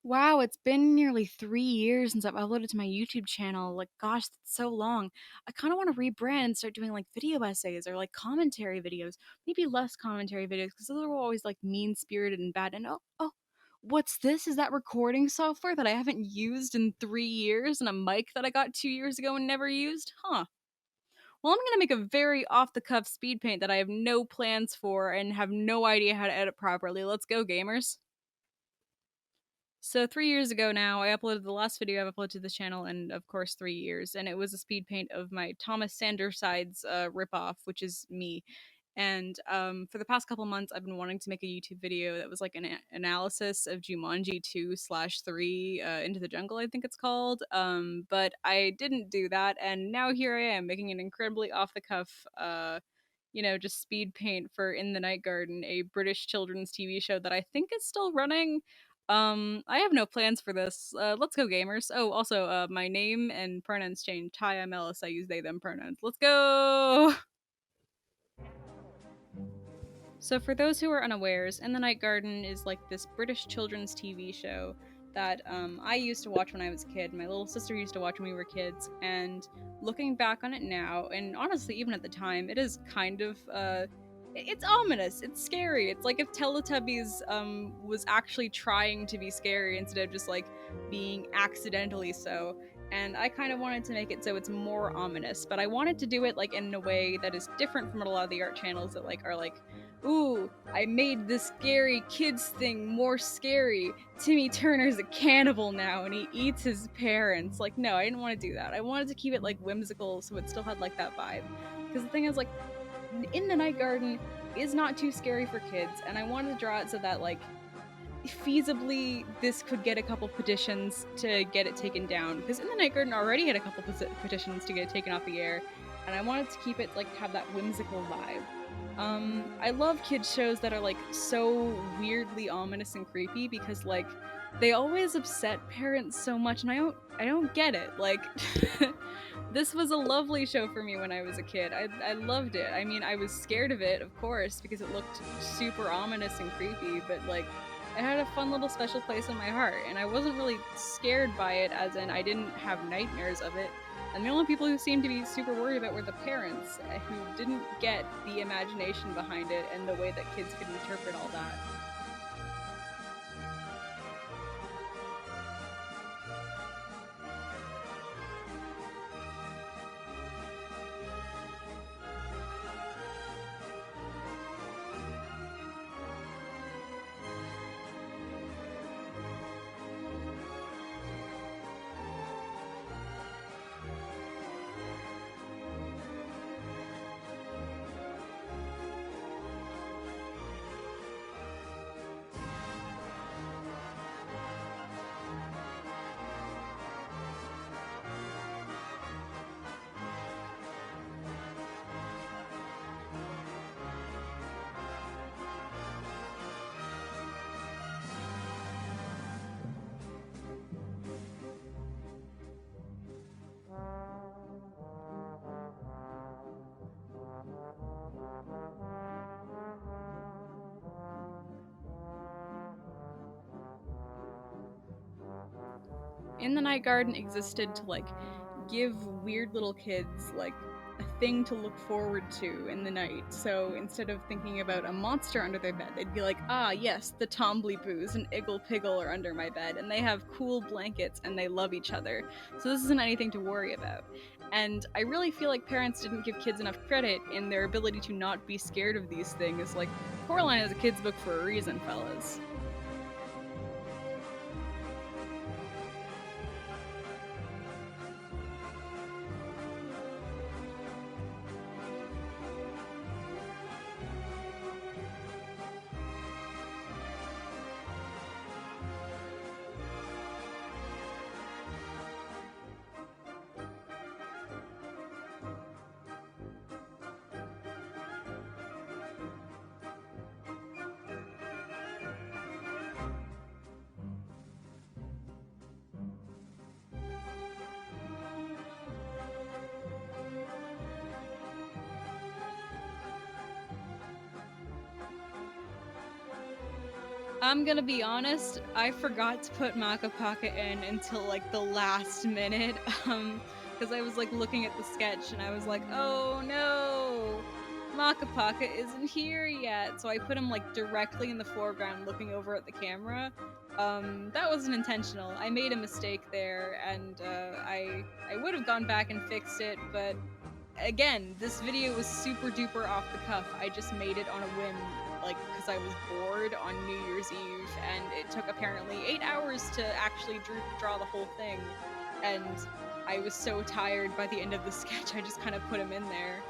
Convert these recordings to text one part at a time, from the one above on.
Wow, it's been nearly 3 years since I've uploaded to my YouTube channel. Like, gosh, that's so long. I kind of want to rebrand and start doing like video essays or like commentary videos. Maybe less commentary videos because those are always like mean spirited and bad. And oh, what's this? Is that recording software that I haven't used in 3 years and a mic that I got 2 years ago and never used? Huh. Well, I'm gonna make a very off the cuff speed paint that I have no plans for and have no idea how to edit properly. Let's go, gamers. So 3 years ago now, I uploaded the last video I've uploaded to this channel, and of course 3 years, and it was a speed paint of my Thomas Sandersides ripoff, which is me. And for the past couple months, I've been wanting to make a YouTube video that was like an analysis of Jumanji 2/3 Into the Jungle, I think it's called. But I didn't do that, and now here I am making an incredibly off the cuff just speed paint for In the Night Garden, a British children's TV show that I think is still running. I have no plans for this. Let's go, gamers. Oh, also, my name and pronouns changed. Hi, I'm Ellis. I use they, them pronouns. Let's go! So, for those who are unawares, In the Night Garden is like this British children's TV show that I used to watch when I was a kid. My little sister used to watch when we were kids, and looking back on it now, and honestly, even at the time, it is kind of it's ominous. It's scary. It's like if Teletubbies was actually trying to be scary instead of just like being accidentally so. And I kind of wanted to make it so it's more ominous, but I wanted to do it like in a way that is different from what a lot of the art channels that like are like, ooh, I made this scary kids thing more scary. Timmy Turner's a cannibal now and he eats his parents. Like, no, I didn't want to do that. I wanted to keep it like whimsical so it still had like that vibe. Because the thing is, like, In the Night Garden is not too scary for kids, and I wanted to draw it so that, like, feasibly this could get a couple petitions to get it taken down, because In the Night Garden already had a couple petitions to get it taken off the air, and I wanted to keep it like have that whimsical vibe. I love kids shows that are like so weirdly ominous and creepy because like they always upset parents so much, and I don't get it. Like this was a lovely show for me when I was a kid. I loved it. I mean, I was scared of it, of course, because it looked super ominous and creepy, but like it had a fun little special place in my heart, and I wasn't really scared by it, as in I didn't have nightmares of it. And the only people who seemed to be super worried about were the parents, who didn't get the imagination behind it and the way that kids could interpret all that. In the Night Garden existed to like give weird little kids like a thing to look forward to in the night. So instead of thinking about a monster under their bed, they'd be like, ah, yes, the Tombly Boos and Iggle Piggle are under my bed, and they have cool blankets and they love each other. So this isn't anything to worry about. And I really feel like parents didn't give kids enough credit in their ability to not be scared of these things. Like, Coraline is a kid's book for a reason, fellas. I'm gonna be honest, I forgot to put Makapaka in until like the last minute, because I was like looking at the sketch and I was like, oh no, Makapaka isn't here yet. So I put him like directly in the foreground looking over at the camera. That wasn't intentional. I made a mistake there, and I would have gone back and fixed it, but again, this video was super duper off the cuff. I just made it on a whim, like, because I was bored on New Year's Eve, and it took apparently 8 hours to actually draw the whole thing. And I was so tired by the end of the sketch, I just kind of put him in there.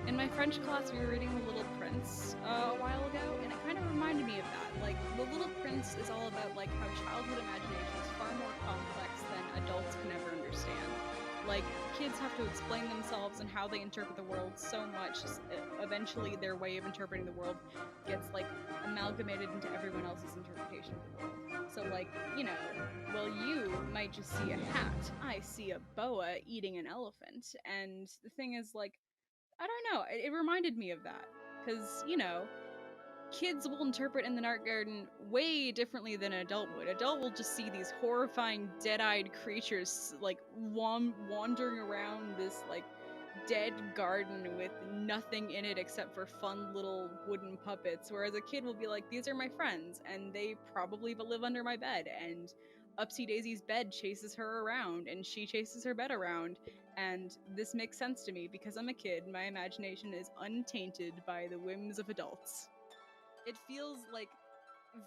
In my French class, we were reading The Little Prince a while ago, and it kind of reminded me of that. Like, The Little Prince is all about like how childhood imagination is far more complex than adults can ever understand. Like, kids have to explain themselves and how they interpret the world so much. Eventually, their way of interpreting the world gets like amalgamated into everyone else's interpretation of the world. So, like, well, you might just see a hat. I see a boa eating an elephant, and the thing is, like, I don't know. It reminded me of that because kids will interpret in the art garden way differently than an adult would. Adult will just see these horrifying, dead-eyed creatures like wandering around this like dead garden with nothing in it except for fun little wooden puppets. Whereas a kid will be like, "These are my friends, and they probably live under my bed." And Upsy Daisy's bed chases her around, and she chases her bed around, and this makes sense to me because I'm a kid. My imagination is untainted by the whims of adults. It feels like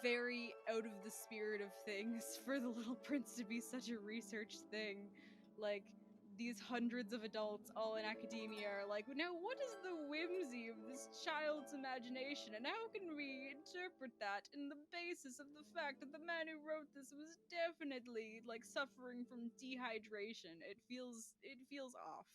very out of the spirit of things for the Little Prince to be such a research thing. Like, these hundreds of adults all in academia are like, now what is the whimsy of this child's imagination, and how can we interpret that in the basis of the fact that the man who wrote this was definitely like suffering from dehydration? It feels off.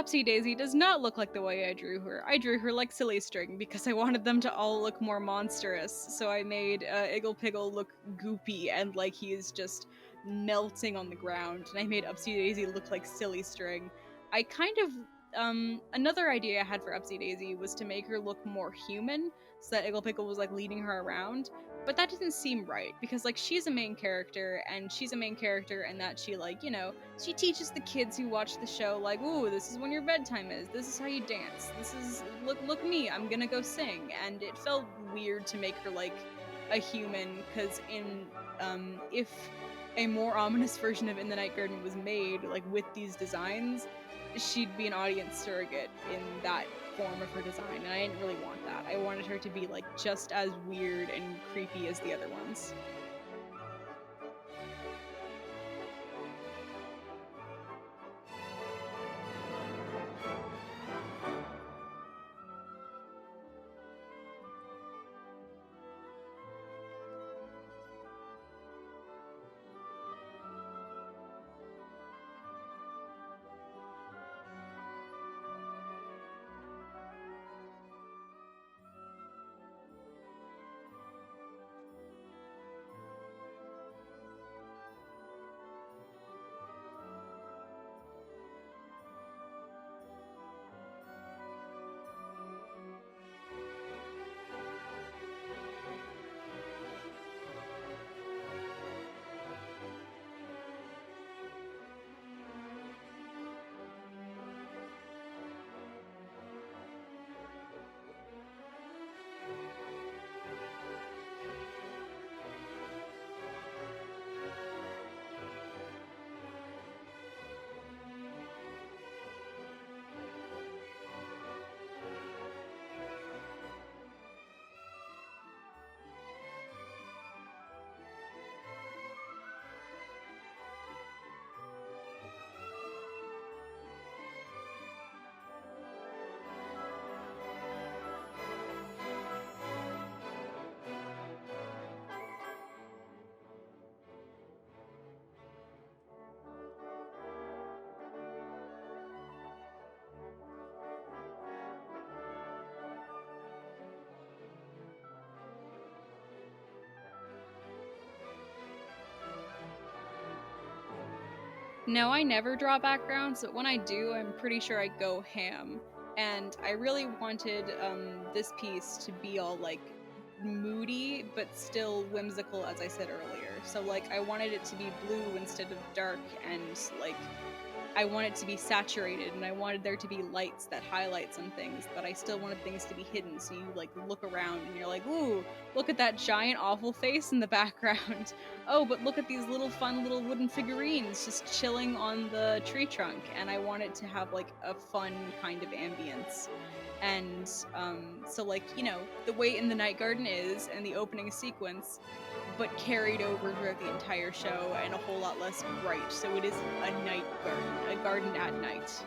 Upsy Daisy does not look like the way I drew her. I drew her like Silly String because I wanted them to all look more monstrous. So I made Iggle Piggle look goopy and like he is just melting on the ground. And I made Upsy Daisy look like Silly String. I kind of another idea I had for Upsy Daisy was to make her look more human, so that Iggle Piggle was like leading her around. But that didn't seem right because like she's a main character and she's a main character and that she like, you know, she teaches the kids who watch the show like, ooh, this is when your bedtime is. This is how you dance. This is look me. I'm gonna go sing. And it felt weird to make her like a human because in if a more ominous version of In the Night Garden was made like with these designs, she'd be an audience surrogate in that form of her design, and I didn't really want that. I wanted her to be like just as weird and creepy as the other ones. No, I never draw backgrounds, but when I do, I'm pretty sure I go ham. And I really wanted this piece to be all like moody, but still whimsical, as I said earlier. So like I wanted it to be blue instead of dark, and like I want it to be saturated, and I wanted there to be lights that highlight some things, but I still wanted things to be hidden, so you like look around and you're like, ooh, look at that giant awful face in the background. Oh, but look at these little fun little wooden figurines just chilling on the tree trunk, and I want it to have like a fun kind of ambience. And so like, you know, the way In the Night Garden is, and the opening sequence, but carried over throughout the entire show and a whole lot less bright. So it is a night garden, a garden at night.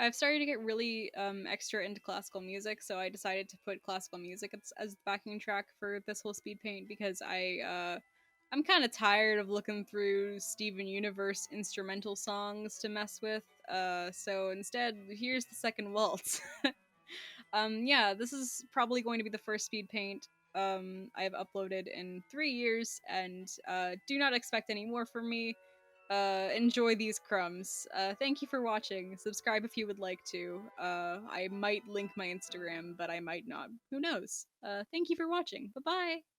I've started to get really extra into classical music, so I decided to put classical music as the backing track for this whole speed paint because I'm kind of tired of looking through Steven Universe instrumental songs to mess with. So instead, here's the second waltz. Yeah, this is probably going to be the first speed paint I've uploaded in 3 years, and do not expect any more from me. Enjoy these crumbs. Thank you for watching. Subscribe if you would like to. I might link my Instagram, but I might not. Who knows? Thank you for watching. Bye bye.